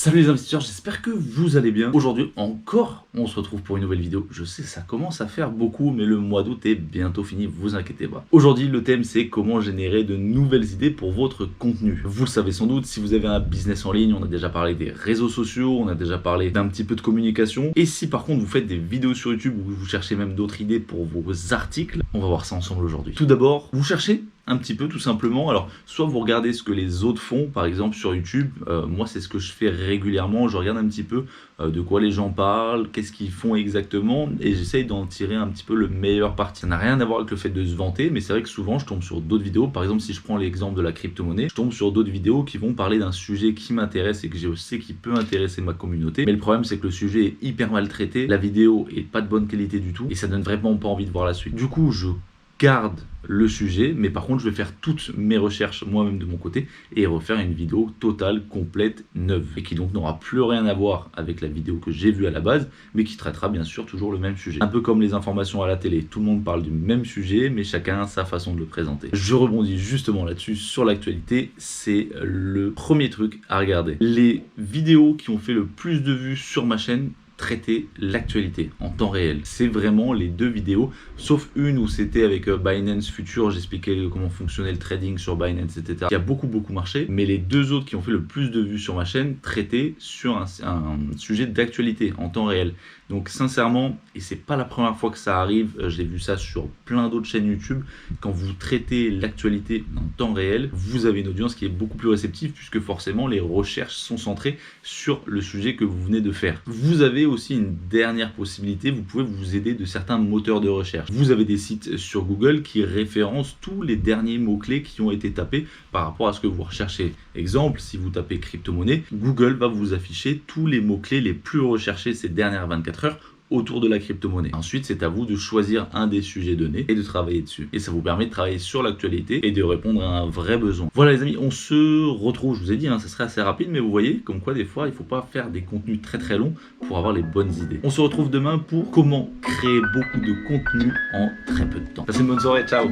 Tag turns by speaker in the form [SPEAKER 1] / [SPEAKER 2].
[SPEAKER 1] Salut les investisseurs, j'espère que vous allez bien. Aujourd'hui encore, on se retrouve pour une nouvelle vidéo. Je sais, ça commence à faire beaucoup, mais le mois d'août est bientôt fini, vous inquiétez pas. Aujourd'hui, le thème, c'est comment générer de nouvelles idées pour votre contenu. Vous le savez sans doute, si vous avez un business en ligne, on a déjà parlé des réseaux sociaux, on a déjà parlé d'un petit peu de communication. Et si par contre vous faites des vidéos sur YouTube ou vous cherchez même d'autres idées pour vos articles, on va voir ça ensemble aujourd'hui. Tout d'abord, vous cherchez un petit peu tout simplement. Alors soit vous regardez ce que les autres font, par exemple sur YouTube, moi c'est ce que je fais régulièrement, je regarde un petit peu de quoi les gens parlent, qu'est-ce qu'ils font exactement, et j'essaye d'en tirer un petit peu le meilleur parti. Ça n'a rien à voir avec le fait de se vanter, mais c'est vrai que souvent je tombe sur d'autres vidéos, par exemple si je prends l'exemple de la crypto-monnaie, je tombe sur d'autres vidéos qui vont parler d'un sujet qui m'intéresse et que je sais qui peut intéresser ma communauté, mais le problème c'est que le sujet est hyper mal traité, la vidéo est pas de bonne qualité du tout, et ça donne vraiment pas envie de voir la suite. Du coup je garde le sujet, mais par contre je vais faire toutes mes recherches moi-même de mon côté et refaire une vidéo totale, complète, neuve, et qui donc n'aura plus rien à voir avec la vidéo que j'ai vue à la base, mais qui traitera bien sûr toujours le même sujet. Un peu comme les informations à la télé, tout le monde parle du même sujet, mais chacun a sa façon de le présenter. Je rebondis justement là-dessus sur l'actualité, c'est le premier truc à regarder. Les vidéos qui ont fait le plus de vues sur ma chaîne traiter l'actualité en temps réel. C'est vraiment les deux vidéos, sauf une où c'était avec Binance Future, j'expliquais comment fonctionnait le trading sur Binance, etc. qui a beaucoup marché, mais les deux autres qui ont fait le plus de vues sur ma chaîne traitaient sur un sujet d'actualité en temps réel. Donc sincèrement, et c'est pas la première fois que ça arrive, j'ai vu ça sur plein d'autres chaînes YouTube, quand vous traitez l'actualité en temps réel, vous avez une audience qui est beaucoup plus réceptive puisque forcément les recherches sont centrées sur le sujet que vous venez de faire. Vous avez aussi une dernière possibilité, vous pouvez vous aider de certains moteurs de recherche. Vous avez des sites sur Google qui référencent tous les derniers mots-clés qui ont été tapés par rapport à ce que vous recherchez. Exemple, si vous tapez crypto-monnaie, Google va vous afficher tous les mots-clés les plus recherchés ces dernières 24 heures autour de la crypto-monnaie. Ensuite, c'est à vous de choisir un des sujets donnés et de travailler dessus. Et ça vous permet de travailler sur l'actualité et de répondre à un vrai besoin. Voilà les amis, on se retrouve, je vous ai dit, ça serait assez rapide, mais vous voyez, comme quoi des fois, il ne faut pas faire des contenus très longs pour avoir les bonnes idées. On se retrouve demain pour comment créer beaucoup de contenu en très peu de temps. Passez une bonne soirée, ciao!